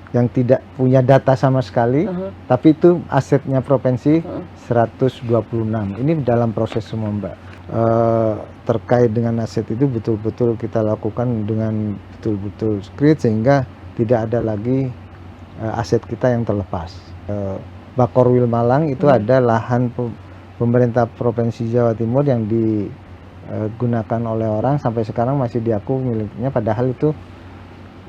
yang tidak punya data sama sekali, tapi itu asetnya provinsi 126. Ini dalam proses semua, Mbak. Terkait dengan aset itu betul-betul kita lakukan dengan betul-betul skrip sehingga tidak ada lagi aset kita yang terlepas. Bakorwil Malang itu ada lahan pemerintah Provinsi Jawa Timur yang digunakan oleh orang sampai sekarang masih diaku miliknya, padahal itu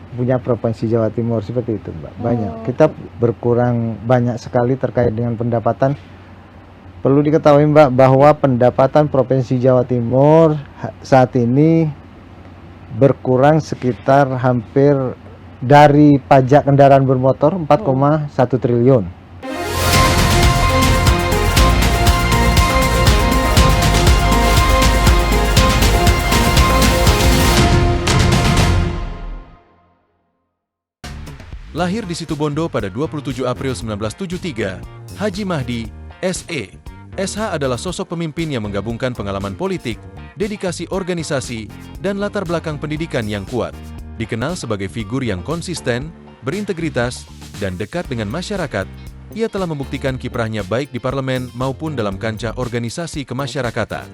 punya Provinsi Jawa Timur, seperti itu, Mbak. Banyak. Kita berkurang banyak sekali terkait dengan pendapatan. Perlu diketahui, Mbak, bahwa pendapatan Provinsi Jawa Timur saat ini berkurang sekitar hampir dari pajak kendaraan bermotor 4,1 triliun. Lahir di Situbondo pada 27 April 1973, Haji Mahdi, SE. SH adalah sosok pemimpin yang menggabungkan pengalaman politik, dedikasi organisasi, dan latar belakang pendidikan yang kuat. Dikenal sebagai figur yang konsisten, berintegritas, dan dekat dengan masyarakat, ia telah membuktikan kiprahnya baik di parlemen maupun dalam kancah organisasi kemasyarakatan.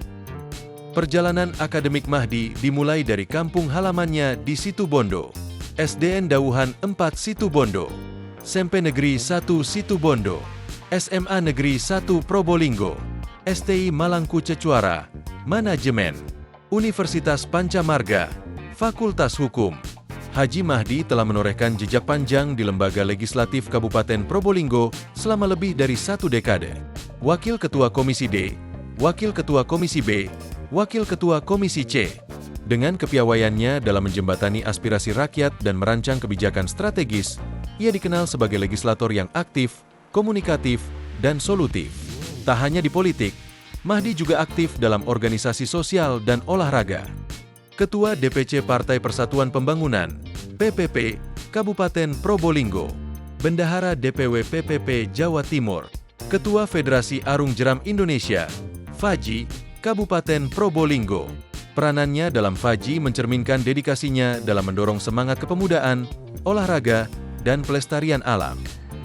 Perjalanan akademik Mahdi dimulai dari kampung halamannya di Situbondo. SDN Dauhan 4 Situbondo, SMP Negeri 1 Situbondo, SMA Negeri 1 Probolinggo, STI Malangku Cecuara, Manajemen, Universitas Pancamarga, Fakultas Hukum. Haji Mahdi telah menorehkan jejak panjang di Lembaga Legislatif Kabupaten Probolinggo selama lebih dari 1 dekade. Wakil Ketua Komisi D, Wakil Ketua Komisi B, Wakil Ketua Komisi C. Dengan kepiawaiannya dalam menjembatani aspirasi rakyat dan merancang kebijakan strategis, ia dikenal sebagai legislator yang aktif, komunikatif, dan solutif. Tak hanya di politik, Mahdi juga aktif dalam organisasi sosial dan olahraga. Ketua DPC Partai Persatuan Pembangunan, PPP, Kabupaten Probolinggo, Bendahara DPW PPP Jawa Timur, Ketua Federasi Arung Jeram Indonesia, FAJI, Kabupaten Probolinggo. Peranannya dalam FAJI mencerminkan dedikasinya dalam mendorong semangat kepemudaan, olahraga, dan pelestarian alam.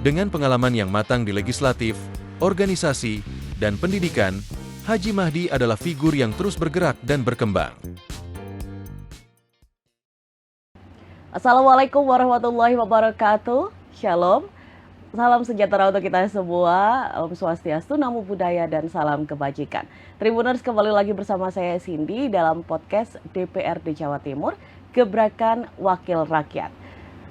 Dengan pengalaman yang matang di legislatif, organisasi, dan pendidikan, Haji Mahdi adalah figur yang terus bergerak dan berkembang. Assalamualaikum warahmatullahi wabarakatuh. Shalom. Salam sejahtera untuk kita semua, Om Swastiastu, Namo Buddhaya, dan salam kebajikan. Tribuners, kembali lagi bersama saya Cindy dalam podcast DPRD Jawa Timur, Gebrakan Wakil Rakyat.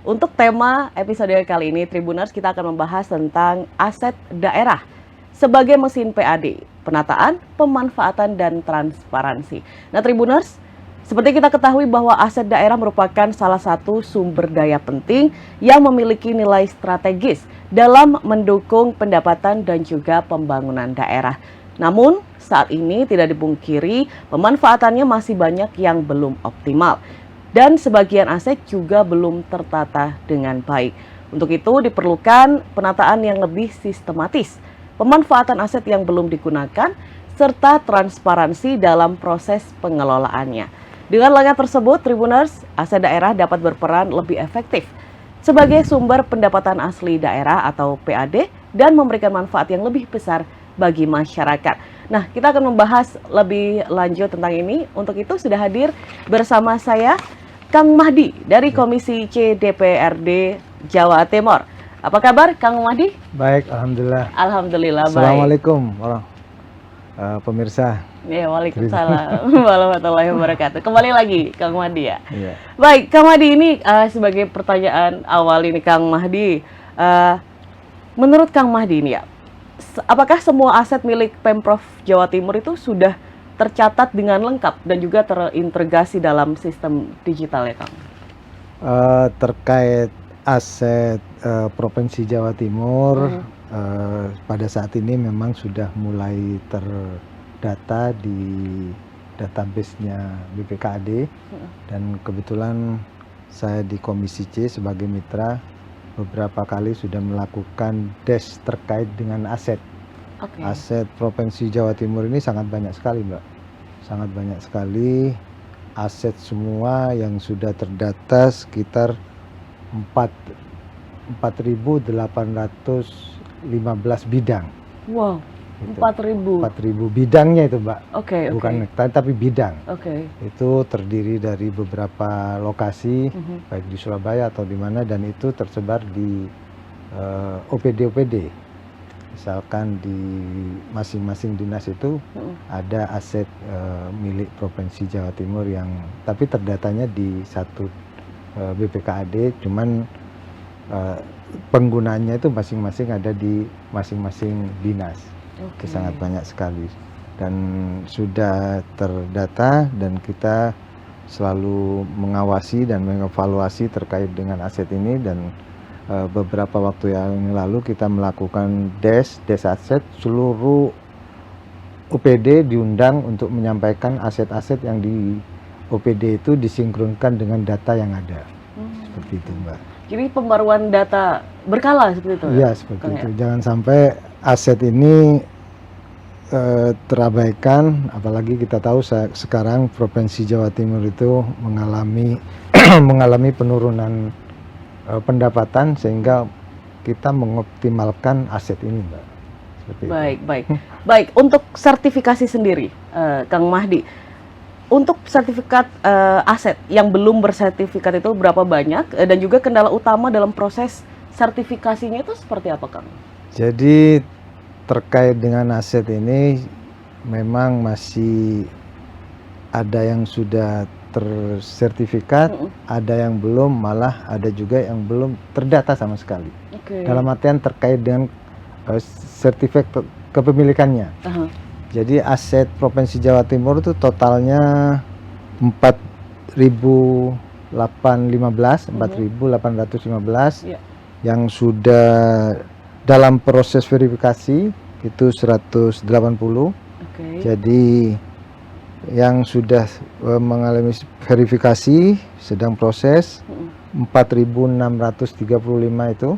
Untuk tema episode kali ini, Tribuners, kita akan membahas tentang aset daerah sebagai mesin PAD, penataan, pemanfaatan, dan transparansi. Nah, Tribuners, seperti kita ketahui bahwa aset daerah merupakan salah satu sumber daya penting yang memiliki nilai strategis dalam mendukung pendapatan dan juga pembangunan daerah. Namun, saat ini tidak dipungkiri pemanfaatannya masih banyak yang belum optimal dan sebagian aset juga belum tertata dengan baik. Untuk itu diperlukan penataan yang lebih sistematis, pemanfaatan aset yang belum digunakan, serta transparansi dalam proses pengelolaannya. Dengan langkah tersebut, Tribuners, aset daerah dapat berperan lebih efektif sebagai sumber pendapatan asli daerah atau PAD dan memberikan manfaat yang lebih besar bagi masyarakat. Nah, kita akan membahas lebih lanjut tentang ini. Untuk itu sudah hadir bersama saya Kang Mahdi dari Komisi C DPRD Jawa Timur. Apa kabar Kang Mahdi? Baik, alhamdulillah. Alhamdulillah baik. Assalamualaikum pemirsa. Ya, waalaikumsalam warahmatullahi wabarakatuh. Kembali lagi Kang Mahdi ya. Iya. Baik, Kang Mahdi, ini sebagai pertanyaan awal ini Kang Mahdi, menurut Kang Mahdi ini ya, apakah semua aset milik Pemprov Jawa Timur itu sudah tercatat dengan lengkap dan juga terintegrasi dalam sistem digital ya Kang? Terkait aset Provinsi Jawa Timur, pada saat ini memang sudah mulai terdata di database-nya BPKAD, dan kebetulan saya di Komisi C sebagai mitra beberapa kali sudah melakukan des terkait dengan aset. Aset Provinsi Jawa Timur ini sangat banyak sekali, Mbak. Sangat banyak sekali aset semua yang sudah terdata, sekitar 4.815 bidang. Wow, Gitu. 4.000. 4.000 bidangnya itu, Mbak. Oke, oke. Bukan hektar tapi bidang. Oke. Itu terdiri dari beberapa lokasi, Mhm. baik di Surabaya atau di mana, dan itu tersebar di OPD-OPD. Misalkan di masing-masing dinas itu ada aset milik Provinsi Jawa Timur yang tapi terdatanya di satu BPKAD, cuman penggunaannya itu masing-masing ada di masing-masing dinas. Oke. Itu sangat banyak sekali dan sudah terdata, dan kita selalu mengawasi dan mengevaluasi terkait dengan aset ini. Dan beberapa waktu yang lalu kita melakukan des aset, seluruh OPD diundang untuk menyampaikan aset-aset yang di OPD itu disinkronkan dengan data yang ada. Seperti itu, Mbak. Jadi pembaruan data berkala seperti itu? Iya, seperti Kang, itu. ya? Jangan sampai aset ini terabaikan, apalagi kita tahu sekarang Provinsi Jawa Timur itu mengalami mengalami penurunan pendapatan, sehingga kita mengoptimalkan aset ini, Mbak. Seperti itu. Baik. Untuk sertifikasi sendiri, Kang Mahdi, untuk sertifikat aset yang belum bersertifikat itu berapa banyak, dan juga kendala utama dalam proses sertifikasinya itu seperti apa, Kang? Jadi terkait dengan aset ini memang masih ada yang sudah tersertifikat, ada yang belum, malah ada juga yang belum terdata sama sekali. Oke. Dalam artian terkait dengan sertifikat kepemilikannya. Jadi aset Provinsi Jawa Timur itu totalnya 4.815 Iya. yang sudah dalam proses verifikasi itu 180. Oke. Jadi yang sudah mengalami verifikasi sedang proses 4.635 itu,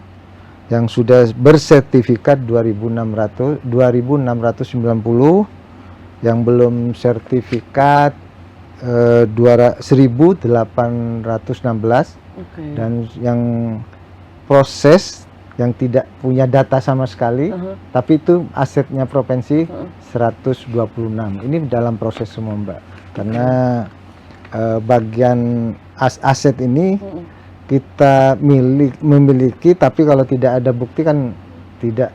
yang sudah bersertifikat 2.690, yang belum sertifikat 1.816, Oke. dan yang proses yang tidak punya data sama sekali, tapi itu asetnya provinsi 126. Ini dalam proses semua, Mbak. Karena bagian aset ini kita memiliki, tapi kalau tidak ada bukti kan tidak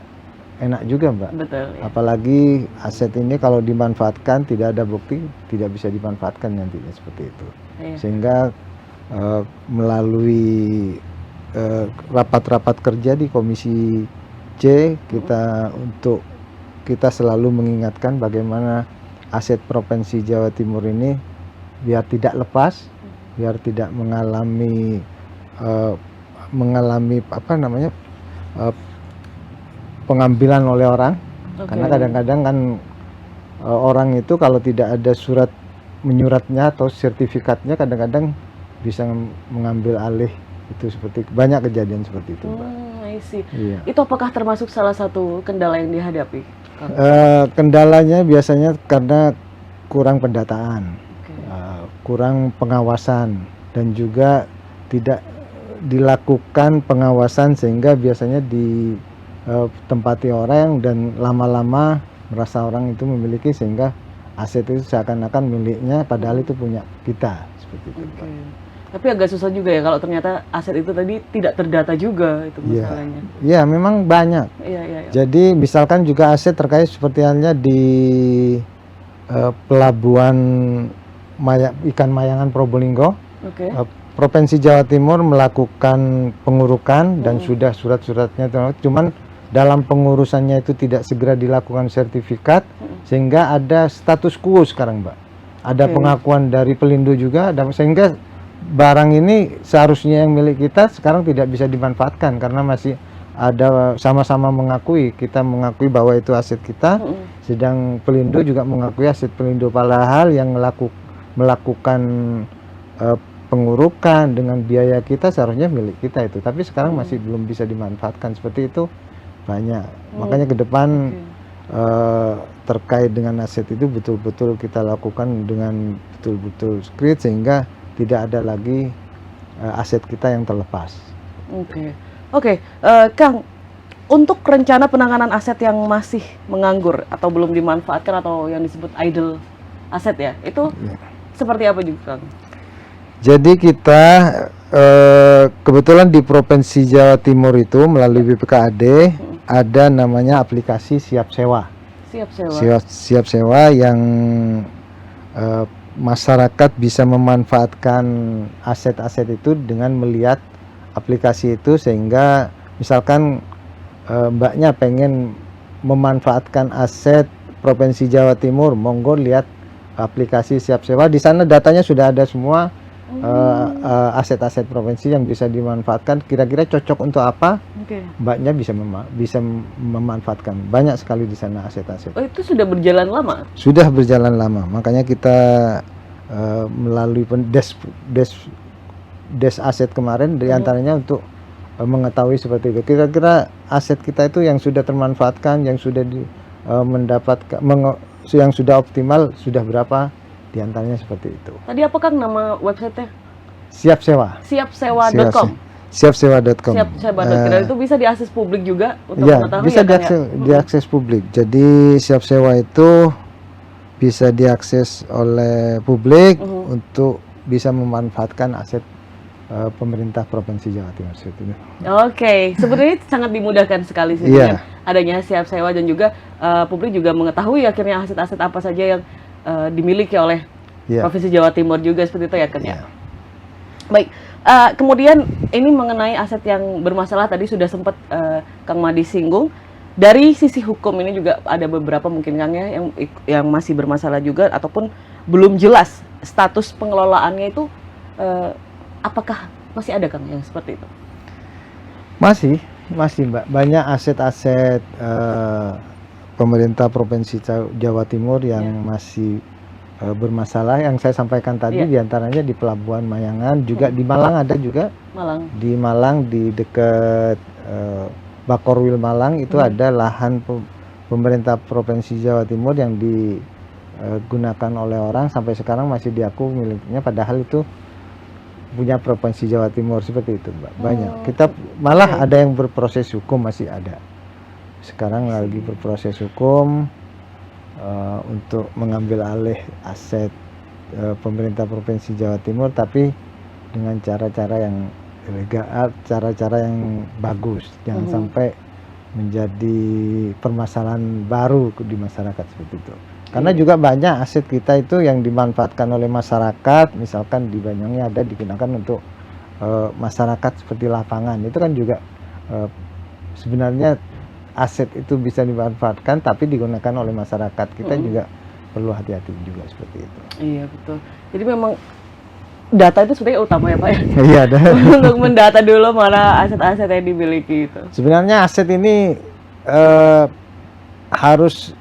enak juga, Mbak. Betul. Ya. Apalagi aset ini kalau dimanfaatkan tidak ada bukti, tidak bisa dimanfaatkan nantinya, seperti itu. Iya. Sehingga melalui rapat-rapat kerja di Komisi C kita selalu mengingatkan bagaimana aset Provinsi Jawa Timur ini biar tidak lepas, biar tidak mengalami pengambilan oleh orang. Karena kadang-kadang kan orang itu kalau tidak ada surat menyuratnya atau sertifikatnya, kadang-kadang bisa mengambil alih. Itu seperti banyak kejadian seperti itu, Mbak. I see. Iya. Itu apakah termasuk salah satu kendala yang dihadapi? Kendalanya biasanya karena kurang pendataan, kurang pengawasan, dan juga tidak dilakukan pengawasan, sehingga biasanya ditempati orang dan lama-lama merasa orang itu memiliki, sehingga aset itu seakan-akan miliknya padahal itu punya kita, seperti itu, Pak. Tapi agak susah juga ya kalau ternyata aset itu tadi tidak terdata juga, itu masalahnya. Iya, memang banyak. Iya. Jadi misalkan juga aset terkait seperti halnya di pelabuhan ikan Mayangan Probolinggo. Provinsi Jawa Timur melakukan pengurukan dan sudah surat-suratnya, cuman dalam pengurusannya itu tidak segera dilakukan sertifikat, sehingga ada status quo sekarang, Mbak. Ada pengakuan dari Pelindo juga, sehingga barang ini seharusnya yang milik kita sekarang tidak bisa dimanfaatkan karena masih ada sama-sama mengakui, kita mengakui bahwa itu aset kita, sedang Pelindo juga mengakui aset Pelindo, padahal yang melakukan pengurukan dengan biaya kita seharusnya milik kita itu, tapi sekarang masih belum bisa dimanfaatkan. Seperti itu banyak. Makanya ke depan terkait dengan aset itu betul-betul kita lakukan dengan betul-betul screen, sehingga tidak ada lagi aset kita yang terlepas. Oke. Oke, Kang, untuk rencana penanganan aset yang masih menganggur atau belum dimanfaatkan atau yang disebut idle aset ya, itu seperti apa juga, Kang? Jadi kita kebetulan di Provinsi Jawa Timur itu melalui BPKAD ada namanya aplikasi siap sewa. Siap sewa. Siap sewa yang masyarakat bisa memanfaatkan aset-aset itu dengan melihat aplikasi itu, sehingga misalkan mbaknya pengen memanfaatkan aset Provinsi Jawa Timur, monggo lihat aplikasi siap sewa. Di sana datanya sudah ada semua aset-aset provinsi yang bisa dimanfaatkan. Kira-kira cocok untuk apa? Oke. Mbaknya bisa memanfaatkan. Banyak sekali di sana aset-aset. Oh, itu sudah berjalan lama? Sudah berjalan lama. Makanya kita melalui des aset kemarin diantaranya untuk mengetahui seperti itu. Kira-kira aset kita itu yang sudah termanfaatkan, yang sudah mendapatkan, yang sudah optimal, sudah berapa? Diantaranya seperti itu. Tadi apa, Kang, nama websitenya? Siap sewa. Siapsewa.com. Siapsewa.com. Siapsewa.com. Dan itu bisa diakses publik juga untuk Ya, mengetahui bisa ya, Kang, ya? diakses publik. Jadi siap sewa itu bisa diakses oleh publik untuk bisa memanfaatkan aset pemerintah Provinsi Jawa Timur seperti itu. Oke, sebenarnya sangat dimudahkan sekali sih dengan adanya siap sewa, dan juga publik juga mengetahui akhirnya aset-aset apa saja yang dimiliki oleh Provinsi Jawa Timur juga seperti itu ya, Kang, ya. Baik, kemudian ini mengenai aset yang bermasalah tadi sudah sempat Kang Mahdi singgung. Dari sisi hukum ini juga ada beberapa mungkin, Kang, ya, yang masih bermasalah juga ataupun belum jelas status pengelolaannya itu. Apakah masih ada, Kang, yang seperti itu? Masih Mbak. Banyak aset-aset pemerintah Provinsi Jawa Timur yang masih bermasalah. Yang saya sampaikan tadi diantaranya di Pelabuhan Mayangan, juga di Malang ada juga. Di Malang di dekat Bakorwil Malang itu ada lahan pemerintah Provinsi Jawa Timur yang digunakan oleh orang sampai sekarang masih diaku miliknya, padahal itu punya Provinsi Jawa Timur seperti itu, Mbak. Banyak. Kita malah ada yang berproses hukum, masih ada. Sekarang lagi berproses hukum untuk mengambil alih aset pemerintah Provinsi Jawa Timur, tapi dengan cara-cara yang legal, cara-cara yang bagus. Jangan sampai menjadi permasalahan baru di masyarakat seperti itu. Karena juga banyak aset kita itu yang dimanfaatkan oleh masyarakat, misalkan di Banyuwangi ada digunakan untuk masyarakat seperti lapangan. Itu kan juga sebenarnya aset itu bisa dimanfaatkan tapi digunakan oleh masyarakat. Kita juga perlu hati-hati juga seperti itu. Iya, betul. Jadi memang data itu sebenarnya utama ya, Pak, ya? Iya, untuk mendata dulu mana aset-aset yang dimiliki itu. Sebenarnya aset ini harus,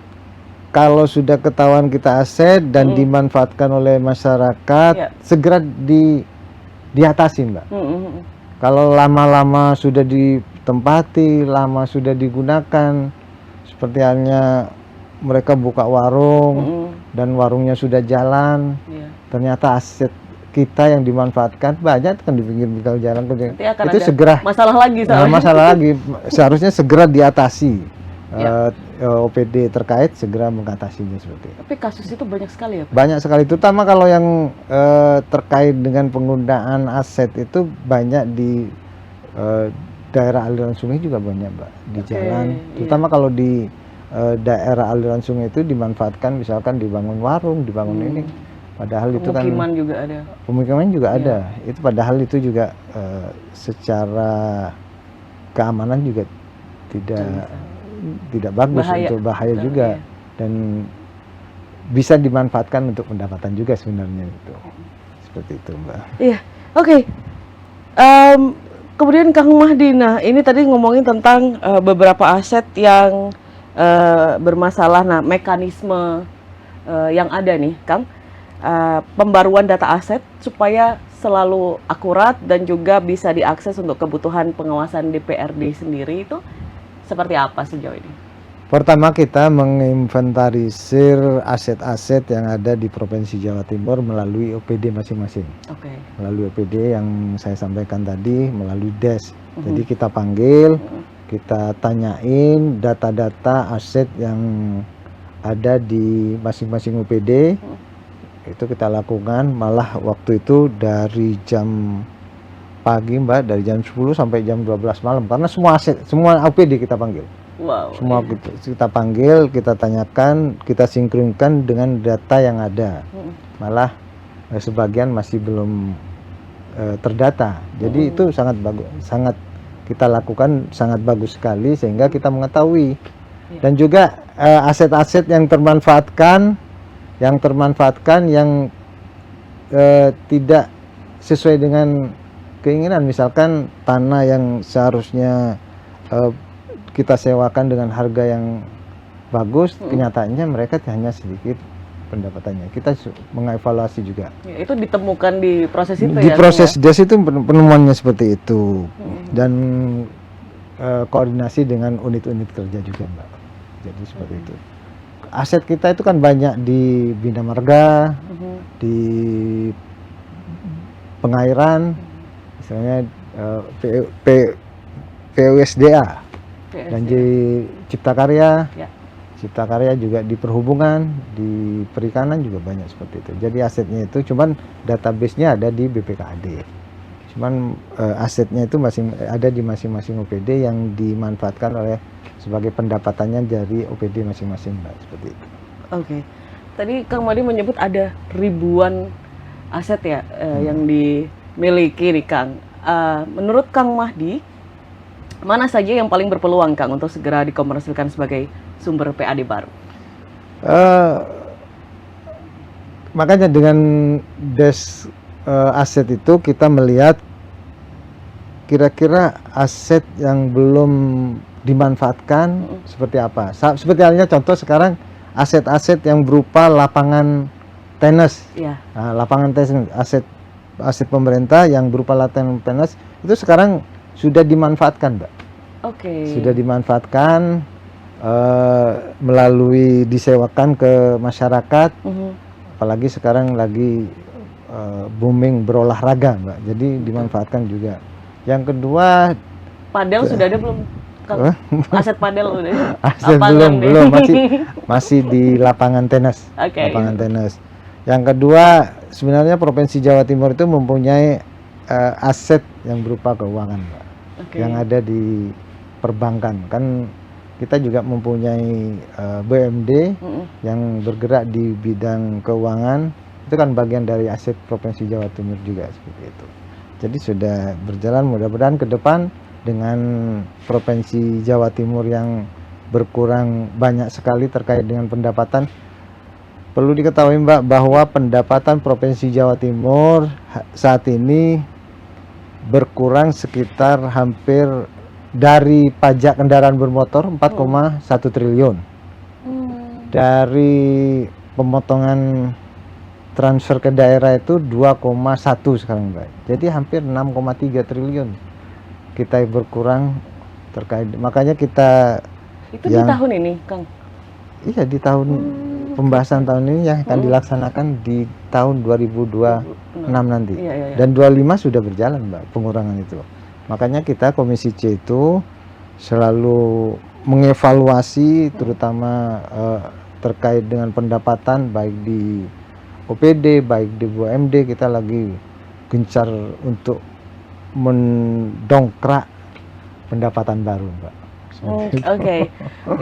kalau sudah ketahuan kita aset dan dimanfaatkan oleh masyarakat, segera diatasi, Mbak. Kalau lama-lama sudah ditempati, lama sudah digunakan, seperti halnya mereka buka warung dan warungnya sudah jalan, ternyata aset kita yang dimanfaatkan banyak kan di pinggir-pinggir jalan, itu segera masalah lagi. Masalah lagi, seharusnya segera diatasi. OPD terkait segera mengatasinya seperti itu. Tapi kasus itu banyak sekali ya, Pak? Banyak sekali, terutama kalau yang terkait dengan penggunaan aset itu banyak di daerah aliran sungai juga banyak, Mbak, di jalan. Terutama kalau di daerah aliran sungai itu dimanfaatkan, misalkan dibangun warung, dibangun ini. Padahal itu kan pemukiman juga ada. Pemukiman juga ada. Itu padahal itu juga secara keamanan juga tidak bagus, untuk bahaya juga, dan bisa dimanfaatkan untuk pendapatan juga sebenarnya itu. Seperti itu, Mbak. Iya, oke. Kemudian Kang Mahdi, nah ini tadi ngomongin tentang beberapa aset yang bermasalah. Nah, mekanisme yang ada nih, Kang, pembaruan data aset supaya selalu akurat dan juga bisa diakses untuk kebutuhan pengawasan DPRD sendiri itu seperti apa sejauh ini? Pertama kita menginventarisir aset-aset yang ada di Provinsi Jawa Timur melalui OPD masing-masing. Oke. Melalui OPD yang saya sampaikan tadi, melalui DES. Jadi kita panggil, kita tanyain data-data aset yang ada di masing-masing OPD. Itu kita lakukan, malah waktu itu dari jam pagi Mbak, dari jam 10 sampai jam 12 malam. Karena semua aset, semua OPD kita panggil. Wow. Semua kita panggil, kita tanyakan, kita sinkronkan dengan data yang ada. Malah sebagian masih belum terdata. Jadi itu sangat bagus, sangat kita lakukan sangat bagus sekali sehingga kita mengetahui. Dan juga aset-aset yang termanfaatkan, yang tidak sesuai dengan keinginan, misalkan tanah yang seharusnya kita sewakan dengan harga yang bagus, kenyataannya mereka hanya sedikit pendapatannya. Kita mengevaluasi juga. Ya, itu ditemukan di proses itu Di ya? proses DES itu penemuannya seperti itu. Dan koordinasi dengan unit-unit kerja juga Mbak. Jadi seperti itu. Aset kita itu kan banyak di Bina Marga, di pengairan, misalnya PUSDA. Dan di Cipta Karya, Cipta Karya juga di perhubungan, di perikanan juga banyak seperti itu. Jadi asetnya itu cuman database-nya ada di BPKAD. Cuman asetnya itu masih ada di masing-masing OPD yang dimanfaatkan oleh sebagai pendapatannya dari OPD masing-masing, Mbak, seperti itu. Oke. Tadi Kang Mahdi menyebut ada ribuan aset ya yang dimiliki nih Kang. Menurut Kang Mahdi, mana saja yang paling berpeluang Kang untuk segera dikomersilkan sebagai sumber PAD baru? Makanya dengan DES aset itu kita melihat kira-kira aset yang belum dimanfaatkan seperti apa. Seperti halnya contoh sekarang aset-aset yang berupa lapangan tenis. Ya. Nah, lapangan tenis, aset pemerintah yang berupa lapangan tenis itu sekarang sudah dimanfaatkan, Mbak. Oke. Sudah dimanfaatkan melalui disewakan ke masyarakat. Apalagi sekarang lagi booming berolahraga, Mbak. Jadi dimanfaatkan juga. Yang kedua, padel sudah ada belum? Aset padel udah. Aset belum masih di lapangan tenis. Lapangan tenis. Yang kedua, sebenarnya Provinsi Jawa Timur itu mempunyai aset yang berupa keuangan, Mbak. Yang ada di perbankan. Kan kita juga mempunyai BUMD yang bergerak di bidang keuangan. Itu kan bagian dari aset Provinsi Jawa Timur juga seperti itu. Jadi sudah berjalan, mudah-mudahan ke depan dengan Provinsi Jawa Timur yang berkurang banyak sekali terkait dengan pendapatan. Perlu diketahui Mbak bahwa pendapatan Provinsi Jawa Timur saat ini berkurang sekitar hampir dari pajak kendaraan bermotor 4,1 triliun. Dari pemotongan transfer ke daerah itu 2,1 sekarang Mbak. Jadi hampir 6,3 triliun kita berkurang terkait. Makanya kita itu di tahun ini, Kang? Iya, di tahun pembahasan tahun ini yang akan dilaksanakan di tahun 2026 nanti. Dan 25 sudah berjalan Mbak pengurangan itu. Makanya kita Komisi C itu selalu mengevaluasi terutama terkait dengan pendapatan baik di OPD, baik di BUMD. Kita lagi gencar untuk mendongkrak pendapatan baru, Mbak. Oke.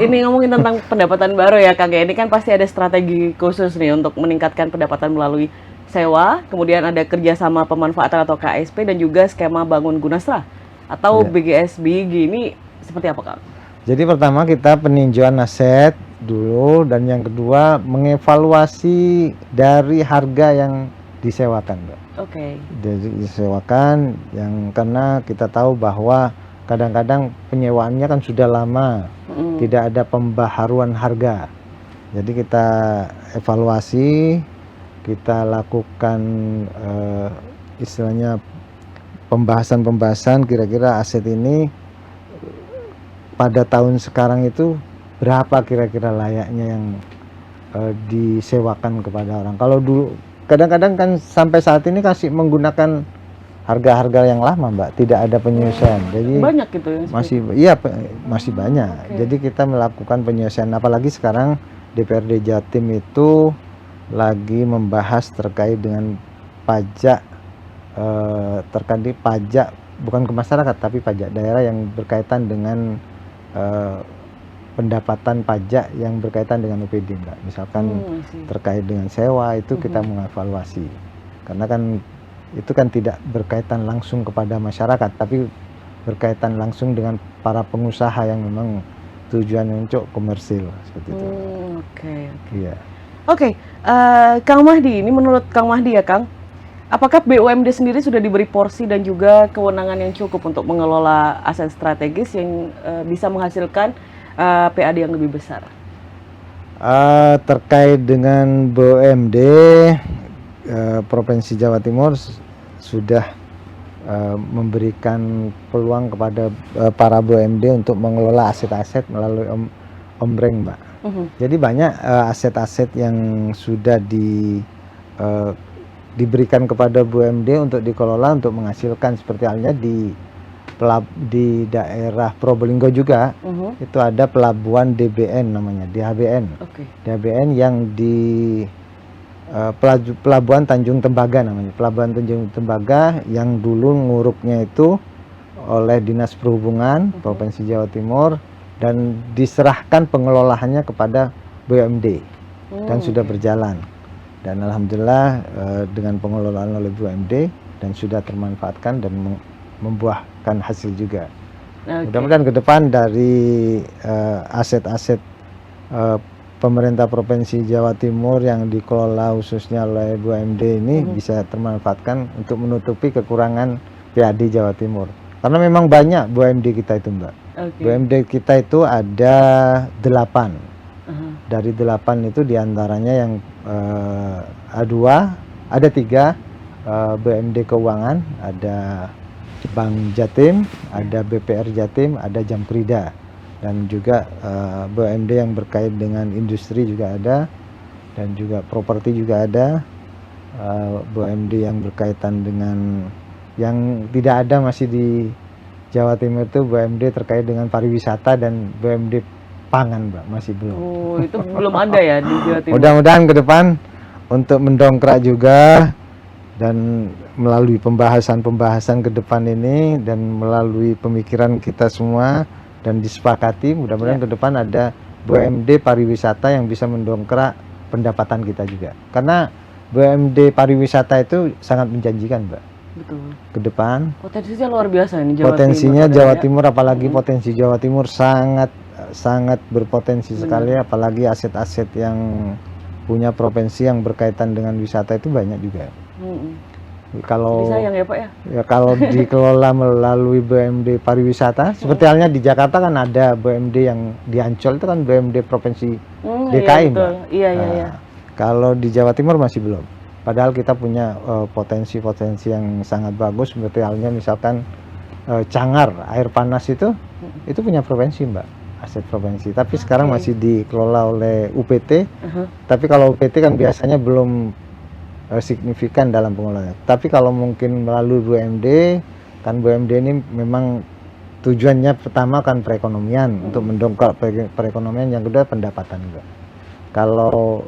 Ini ngomongin tentang pendapatan baru ya, Kang. Ini kan pasti ada strategi khusus nih untuk meningkatkan pendapatan melalui sewa, kemudian ada kerjasama pemanfaatan atau KSP, dan juga skema bangun Gunastra atau BGSBG. Ini seperti apa, Kang? Jadi pertama kita peninjauan aset dulu, dan yang kedua mengevaluasi dari harga yang disewakan, Mbak. Oke. Jadi disewakan yang karena kita tahu bahwa kadang-kadang penyewaannya kan sudah lama, tidak ada pembaharuan harga. Jadi kita evaluasi, kita lakukan istilahnya pembahasan kira-kira aset ini pada tahun sekarang itu berapa kira-kira layaknya yang disewakan kepada orang. Kalau dulu kadang-kadang kan sampai saat ini kasih menggunakan harga-harga yang lama, Mbak, tidak ada penyesuaian. Jadi Banyak gitu ya? masih banyak. Oke. Jadi kita melakukan penyesuaian, apalagi sekarang DPRD Jatim itu lagi membahas terkait dengan pajak terkait pajak bukan ke masyarakat tapi pajak daerah yang berkaitan dengan pendapatan pajak yang berkaitan dengan UPD, Mbak. Misalkan terkait dengan sewa itu kita mengevaluasi. Karena kan itu kan tidak berkaitan langsung kepada masyarakat tapi berkaitan langsung dengan para pengusaha yang memang tujuannya untuk komersil seperti itu. Oke. Iya. Oke, Kang Mahdi, ini menurut Kang Mahdi ya Kang, apakah BUMD sendiri sudah diberi porsi dan juga kewenangan yang cukup untuk mengelola aset strategis yang bisa menghasilkan PAD yang lebih besar? Terkait dengan BUMD Provinsi Jawa Timur sudah memberikan peluang kepada para BUMD untuk mengelola aset-aset melalui ombreng, Mbak. Jadi banyak aset-aset yang sudah diberikan kepada BUMD untuk dikelola untuk menghasilkan, seperti halnya di daerah Probolinggo juga itu ada pelabuhan DBN namanya, DHBN. DHBN yang di Pelabuhan Tanjung Tembaga namanya, Pelabuhan Tanjung Tembaga yang dulu nguruknya itu oleh Dinas Perhubungan Provinsi Jawa Timur dan diserahkan pengelolaannya kepada BUMD dan sudah berjalan. Dan alhamdulillah dengan pengelolaan oleh BUMD dan sudah termanfaatkan dan membuahkan hasil juga. Mudah-mudahan ke depan dari aset-aset pemerintah Provinsi Jawa Timur yang dikelola khususnya oleh BUMD ini bisa termanfaatkan untuk menutupi kekurangan PAD Jawa Timur. Karena memang banyak BUMD kita itu, Mbak. BUMD kita itu ada 8. Dari 8 itu diantaranya yang A2, ada 3 BUMD Keuangan, ada Bank Jatim, ada BPR Jatim, ada Jamkrida. Dan juga BUMD yang berkait dengan industri juga ada, dan juga properti juga ada, BUMD yang berkaitan dengan yang tidak ada masih di Jawa Timur itu BUMD terkait dengan pariwisata dan BUMD pangan, Mbak, masih belum. Oh, itu belum ada ya di Jawa Timur. Mudah-mudahan ke depan untuk mendongkrak juga dan melalui pembahasan-pembahasan ke depan ini dan melalui pemikiran kita semua dan disepakati, mudah-mudahan ke depan ada BUMD pariwisata yang bisa mendongkrak pendapatan kita juga. Karena BUMD pariwisata itu sangat menjanjikan, Mbak. Betul. Ke depan. Potensinya luar biasa ini Jawa Potensinya Timur. Jawa Timur, apalagi potensi Jawa Timur sangat berpotensi sekali, apalagi aset-aset yang punya provinsi yang berkaitan dengan wisata itu banyak juga. Kalau sayang ya Pak ya? Ya kalau dikelola melalui BUMD pariwisata, seperti halnya di Jakarta kan ada BUMD yang di Ancol itu kan BUMD provinsi DKI, Mbak. Iya. Kalau di Jawa Timur masih belum. Padahal kita punya potensi-potensi yang sangat bagus, seperti halnya misalkan Cangar air panas itu punya provinsi, Mbak, aset provinsi. Tapi sekarang masih dikelola oleh UPT. Tapi kalau UPT kan biasanya belum signifikan dalam pengelolaannya. Tapi kalau mungkin melalui BUMD, kan BUMD ini memang tujuannya pertama kan perekonomian, untuk mendongkrak perekonomian, yang kedua pendapatan juga. Kalau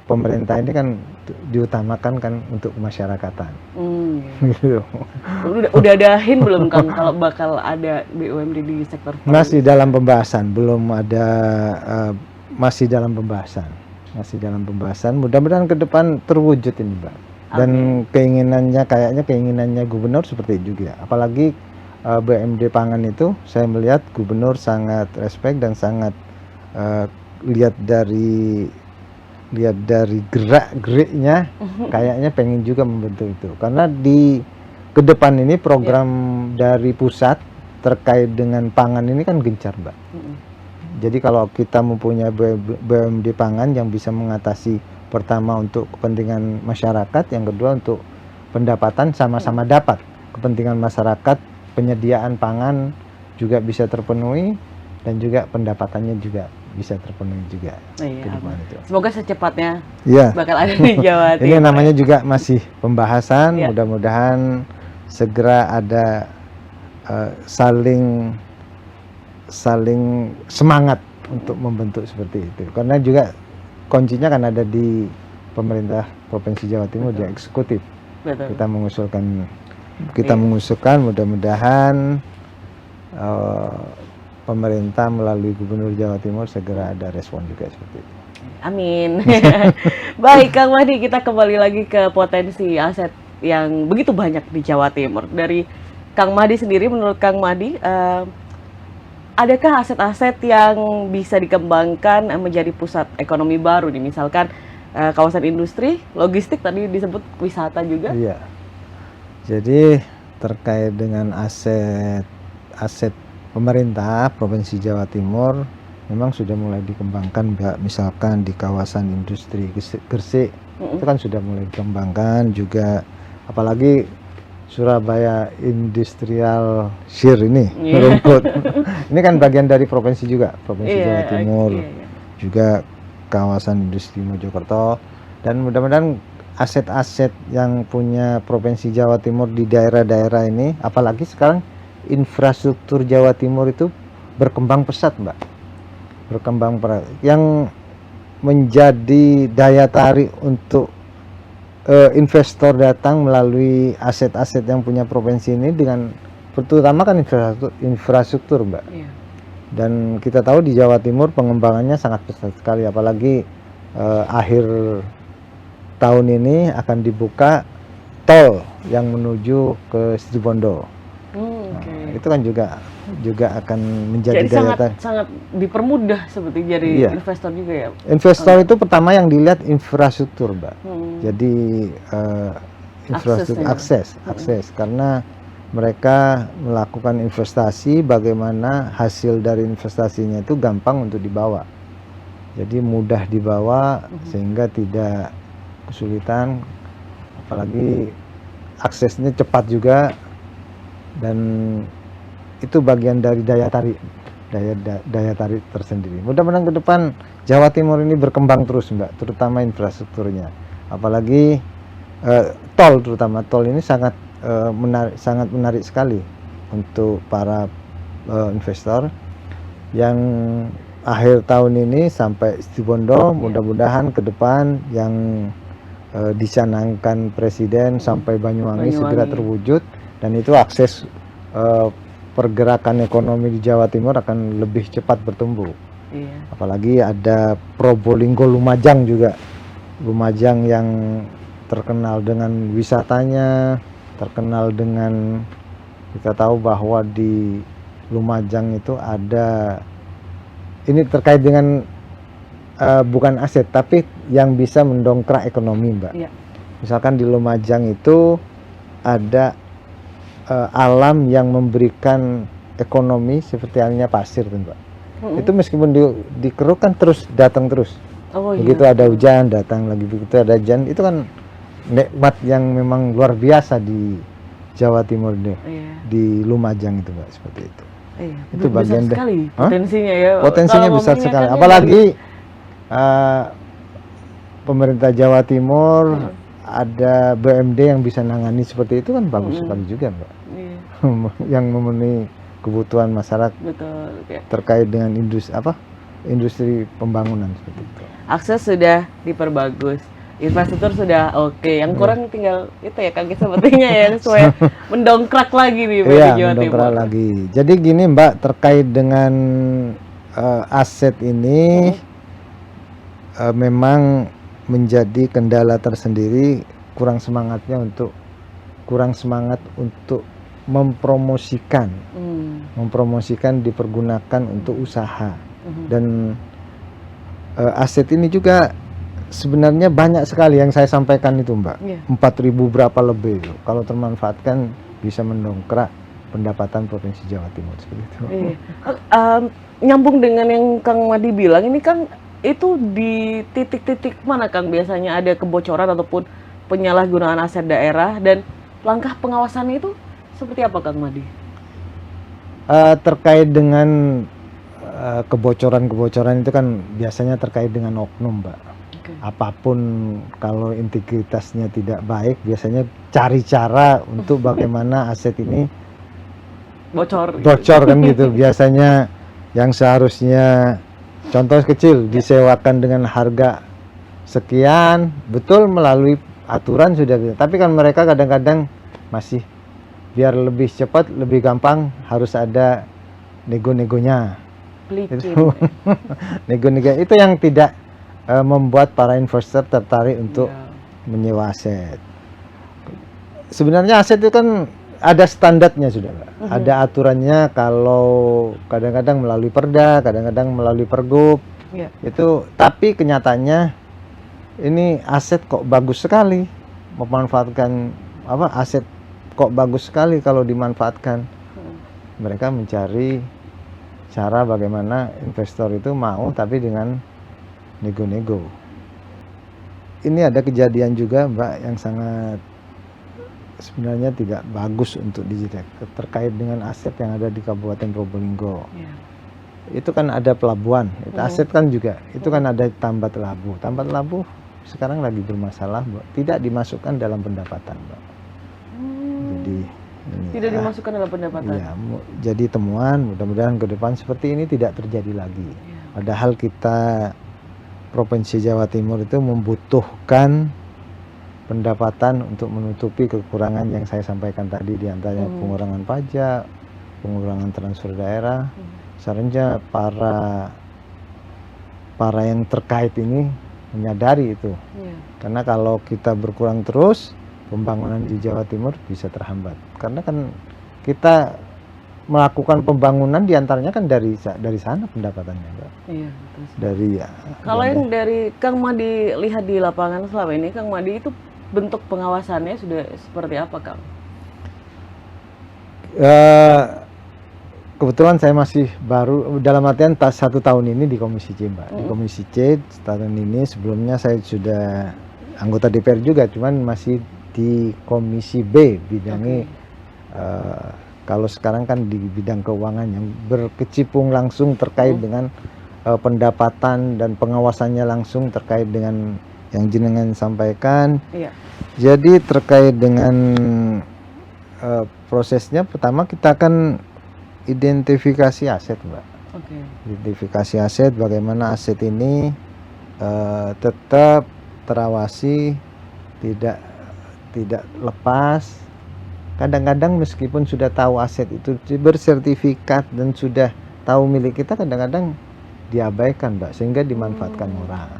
pemerintah ini kan diutamakan kan untuk kemasyarakatan. Gitu. Udah ada hint belum Kang kalau bakal ada BUMD di sektor pariwisata? Masih dalam pembahasan, belum ada, masih dalam pembahasan. Mudah-mudahan ke depan terwujud ini, Mbak. Dan kayaknya keinginannya gubernur seperti itu juga. Apalagi BUMD pangan itu saya melihat gubernur sangat respect dan sangat lihat dari gerak-geriknya kayaknya pengen juga membentuk itu. Karena di ke depan ini program dari pusat terkait dengan pangan ini kan gencar, Mbak. Jadi kalau kita mempunyai BUMD pangan yang bisa mengatasi pertama untuk kepentingan masyarakat, yang kedua untuk pendapatan, sama-sama dapat kepentingan masyarakat, penyediaan pangan juga bisa terpenuhi, dan juga pendapatannya juga bisa terpenuhi juga. Iya, kedepan itu. semoga secepatnya Iya. bakal ada di Jawa Timur. Ini namanya juga masih pembahasan. Iya. Mudah-mudahan segera ada saling semangat untuk membentuk seperti itu. Karena juga kuncinya kan ada di pemerintah Provinsi Jawa Timur, di eksekutif. Betul. Kita mengusulkan mudah-mudahan pemerintah melalui Gubernur Jawa Timur segera ada respon juga seperti itu. Amin. Baik, Kang Mahdi, kita kembali lagi ke potensi aset yang begitu banyak di Jawa Timur. Dari Kang Mahdi sendiri, menurut Kang Mahdi, adakah aset-aset yang bisa dikembangkan menjadi pusat ekonomi baru nih? Misalkan kawasan industri, logistik, tadi disebut wisata juga. Iya. Jadi terkait dengan aset pemerintah Provinsi Jawa Timur memang sudah mulai dikembangkan, Mbak. Misalkan di kawasan industri Gresik itu kan sudah mulai dikembangkan juga, apalagi Surabaya Industrial Shear ini rumput. Ini kan bagian dari provinsi juga, Provinsi Jawa Timur. Juga kawasan industri Mojokerto, dan mudah-mudahan aset-aset yang punya Provinsi Jawa Timur di daerah-daerah ini, apalagi sekarang infrastruktur Jawa Timur itu berkembang pesat, Mbak. Yang menjadi daya tarik untuk investor datang melalui aset-aset yang punya provinsi ini, dengan terutama kan infrastruktur, Mbak. Iya. Dan kita tahu di Jawa Timur pengembangannya sangat pesat sekali, apalagi akhir tahun ini akan dibuka tol yang menuju ke Situbondo. Nah, itu kan juga akan menjadi daya tarik. Sangat dipermudah seperti jadi investor juga ya. Investor itu pertama yang dilihat infrastruktur, Mbak. Jadi infrastruktur akses karena mereka melakukan investasi, bagaimana hasil dari investasinya itu gampang untuk dibawa. Jadi mudah dibawa sehingga tidak kesulitan, apalagi aksesnya cepat juga, dan itu bagian dari daya tarik tersendiri. Mudah-mudahan ke depan Jawa Timur ini berkembang terus, Mbak, terutama infrastrukturnya, apalagi terutama tol ini sangat menarik sekali untuk para investor yang akhir tahun ini sampai Situbondo. Mudah-mudahan ke depan yang dicanangkan Presiden sampai Banyuwangi segera terwujud, dan itu akses pergerakan ekonomi di Jawa Timur akan lebih cepat bertumbuh. Apalagi ada Probolinggo Lumajang juga, Lumajang yang terkenal dengan wisatanya, terkenal dengan, kita tahu bahwa di Lumajang itu ada, ini terkait dengan bukan aset tapi yang bisa mendongkrak ekonomi, Mbak. Misalkan di Lumajang itu ada alam yang memberikan ekonomi seperti halnya pasir, Mbak. Itu meskipun dikeruk kan terus datang terus. Begitu ada hujan datang lagi, begitu ada hujan, itu kan nikmat yang memang luar biasa di Jawa Timur deh. Di Lumajang itu, Mbak, seperti itu. Itu bagian sekali potensinya ya. Potensinya besar sekali, apalagi pemerintah Jawa Timur ada BUMD yang bisa nangani seperti itu, kan bagus sekali juga, Mbak. Yang memenuhi kebutuhan masyarakat. Terkait dengan industri pembangunan seperti itu. Akses sudah diperbagus, infrastruktur sudah oke. Yang kurang tinggal itu ya, Kang, sepertinya ya, supaya mendongkrak lagi nih Jawa Timur. Mendongkrak lagi. Jadi gini, Mbak, terkait dengan aset ini memang menjadi kendala tersendiri, kurang semangat untuk mempromosikan dipergunakan untuk usaha. Dan aset ini juga sebenarnya banyak sekali yang saya sampaikan itu, Mbak. 4.000 berapa lebih, kalau termanfaatkan bisa mendongkrak pendapatan Provinsi Jawa Timur seperti itu. Nyambung dengan yang Kang Mahdi bilang ini, Kang, itu di titik-titik mana, Kang, biasanya ada kebocoran ataupun penyalahgunaan aset daerah, dan langkah pengawasannya itu seperti apa, Kang Mahdi? Terkait dengan kebocoran-kebocoran itu kan biasanya terkait dengan oknum, Mbak. Oke. Apapun kalau integritasnya tidak baik, biasanya cari cara untuk bagaimana aset ini Bocor. bocor kan gitu. Biasanya yang seharusnya contoh kecil disewakan dengan harga sekian, betul melalui aturan sudah bisa. Tapi kan mereka kadang-kadang masih biar lebih cepat, lebih gampang harus ada nego-negonya. Pelicin. Itu nego-nego itu yang tidak membuat para investor tertarik untuk Iya. menyewa aset. Sebenarnya aset itu kan ada standarnya sudah, Mbak. Ada aturannya, kalau kadang-kadang melalui perda, kadang-kadang melalui pergub. Iya. Itu tapi kenyataannya ini aset kok bagus sekali, memanfaatkan aset kok bagus sekali kalau dimanfaatkan. Mereka mencari cara bagaimana investor itu mau, tapi dengan nego-nego. Ini ada kejadian juga, Mbak, yang sangat sebenarnya tidak bagus untuk dijilat terkait dengan aset yang ada di Kabupaten Probolinggo. Iya. Itu kan ada pelabuhan, itu aset kan juga, itu kan ada tambat labu. Tambat labu sekarang lagi bermasalah, Mbak. Tidak dimasukkan dalam pendapatan, Mbak. Jadi ini, Tidak dimasukkan dalam pendapatan. iya, jadi temuan, mudah-mudahan ke depan seperti ini tidak terjadi lagi. Iya. Padahal kita Provinsi Jawa Timur itu membutuhkan pendapatan untuk menutupi kekurangan yang saya sampaikan tadi, diantaranya pengurangan pajak, pengurangan transfer daerah. Seharusnya para yang terkait ini menyadari itu, Iya. karena kalau kita berkurang terus, pembangunan di Jawa Timur bisa terhambat. Karena kan kita melakukan pembangunan diantaranya kan dari sana pendapatannya, Mbak. Iya, betul. Dari Kalau yang dari Kang Madi lihat di lapangan selama ini, Kang Madi itu bentuk pengawasannya sudah seperti apa, Kang? Kebetulan saya masih baru, dalam artian 1 tahun ini di Komisi C, Mbak. Di Komisi C tahun ini, sebelumnya saya sudah anggota DPR juga, cuman masih di Komisi B, bidangnya kalau sekarang kan di bidang keuangan yang berkecimpung langsung terkait dengan pendapatan dan pengawasannya langsung terkait dengan yang jenengan sampaikan. Iya. Jadi terkait dengan prosesnya, pertama kita akan identifikasi aset, Mbak. Oke. Identifikasi aset, bagaimana aset ini tetap terawasi, tidak lepas. Kadang-kadang meskipun sudah tahu aset itu bersertifikat dan sudah tahu milik kita, kadang-kadang diabaikan, Mbak, sehingga dimanfaatkan orang.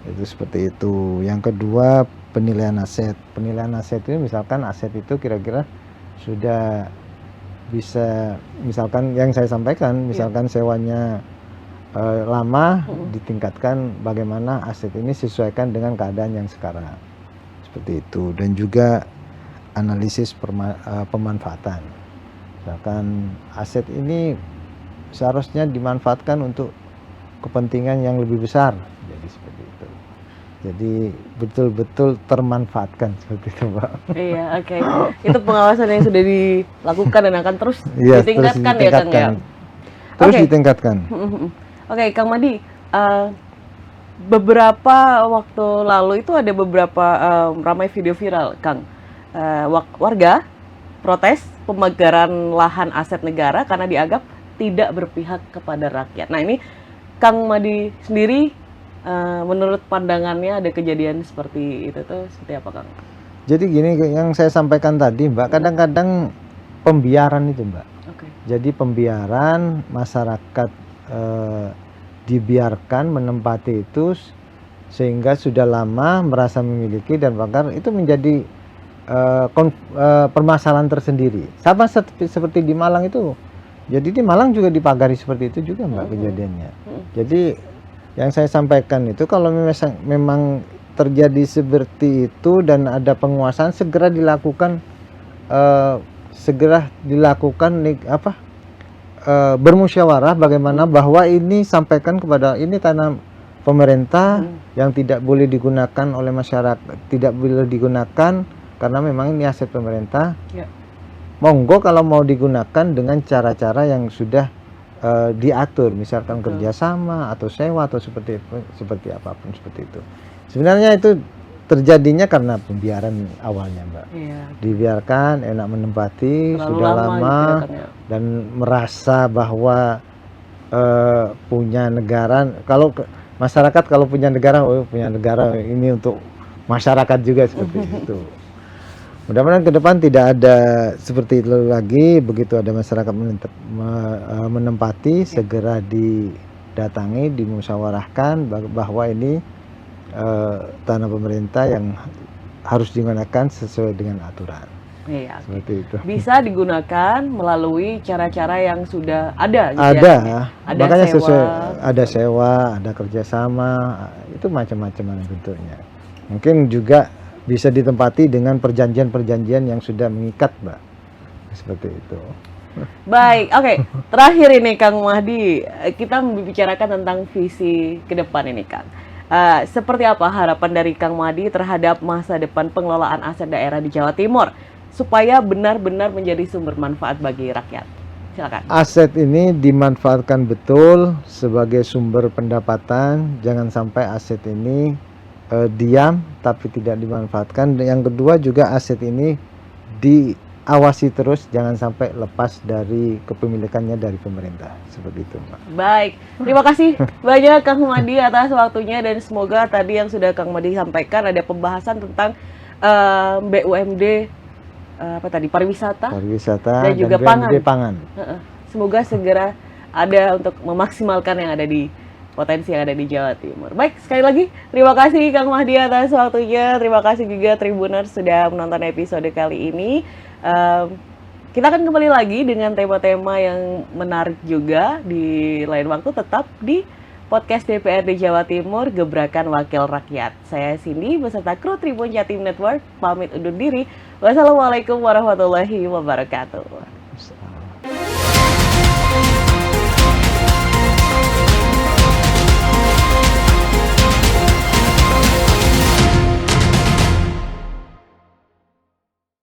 Itu seperti itu. Yang kedua, penilaian aset. Penilaian aset ini misalkan aset itu kira-kira sudah bisa, misalkan yang saya sampaikan, misalkan sewanya lama, ditingkatkan bagaimana aset ini sesuaikan dengan keadaan yang sekarang. Seperti itu. Dan juga analisis pemanfaatan. Misalkan aset ini seharusnya dimanfaatkan untuk kepentingan yang lebih besar. Jadi seperti itu. Jadi betul-betul termanfaatkan seperti itu, Mbak. Iya, oke. Itu pengawasan yang sudah dilakukan dan akan terus Iya, ditingkatkan ya, Kang ya. Terus Oke. ditingkatkan. Oke, Kang Madi, beberapa waktu lalu itu ada beberapa ramai video viral, Kang. Warga protes pemagaran lahan aset negara karena dianggap tidak berpihak kepada rakyat. Nah, ini Kang Madi sendiri, menurut pandangannya ada kejadian seperti itu tuh seperti apa, Kang? Jadi gini, yang saya sampaikan tadi, Mbak, kadang-kadang pembiaran itu, Mbak. Oke. Jadi pembiaran, masyarakat dibiarkan menempati itu sehingga sudah lama merasa memiliki, dan bahkan itu menjadi permasalahan tersendiri. Sama seperti di Malang itu. Jadi di Malang juga dipagari seperti itu juga, Mbak, kejadiannya. Jadi yang saya sampaikan itu, kalau memang terjadi seperti itu dan ada penguasaan, segera dilakukan bermusyawarah bagaimana bahwa ini sampaikan kepada, ini tanah pemerintah yang tidak boleh digunakan oleh masyarakat, tidak boleh digunakan karena memang ini aset pemerintah. Ya. Monggo kalau mau digunakan dengan cara-cara yang sudah diatur, misalkan kerjasama atau sewa atau seperti apapun seperti itu. Sebenarnya itu terjadinya karena pembiaran awalnya, Mbak. Iya. Dibiarkan enak menempati Terlalu sudah lama lama gitu ya, Kang, ya. dan merasa bahwa punya negara. Kalau masyarakat kalau punya negara, oh punya negara ini untuk masyarakat juga seperti itu. Mudah-mudahan ke depan tidak ada seperti itu lagi. Begitu ada masyarakat menempati, segera didatangi, dimusyawarahkan bahwa ini tanah pemerintah yang harus digunakan sesuai dengan aturan. Iya. Seperti itu. Bisa digunakan melalui cara-cara yang sudah ada. Gitu Ada, ya? Ada makanya sewa. sesuai, ada sewa, ada kerjasama, itu macam-macam bentuknya. Mungkin juga bisa ditempati dengan perjanjian-perjanjian yang sudah mengikat, Mbak. Seperti itu. Baik, oke. Terakhir ini Kang Mahdi, kita membicarakan tentang visi ke depan ini, Kang. Seperti apa harapan dari Kang Mahdi terhadap masa depan pengelolaan aset daerah di Jawa Timur supaya benar-benar menjadi sumber manfaat bagi rakyat? Silakan. Aset ini dimanfaatkan betul sebagai sumber pendapatan, jangan sampai aset ini diam tapi tidak dimanfaatkan. Yang kedua juga aset ini diawasi terus, jangan sampai lepas dari kepemilikannya dari pemerintah. Seperti itu, Mbak. Baik, terima kasih banyak Kang Mahdi atas waktunya dan semoga tadi yang sudah Kang Mahdi sampaikan ada pembahasan tentang BUMD pariwisata dan juga pangan. Semoga segera ada untuk memaksimalkan yang ada di potensi yang ada di Jawa Timur. Baik, sekali lagi terima kasih Kang Mahdi atas waktunya. Terima kasih juga Tribuners sudah menonton episode kali ini. Kita akan kembali lagi dengan tema-tema yang menarik juga di lain waktu, tetap di podcast DPRD Jawa Timur Gebrakan Wakil Rakyat. Saya Cindy beserta kru Tribun Jatim Network pamit undur diri. Wassalamualaikum warahmatullahi wabarakatuh.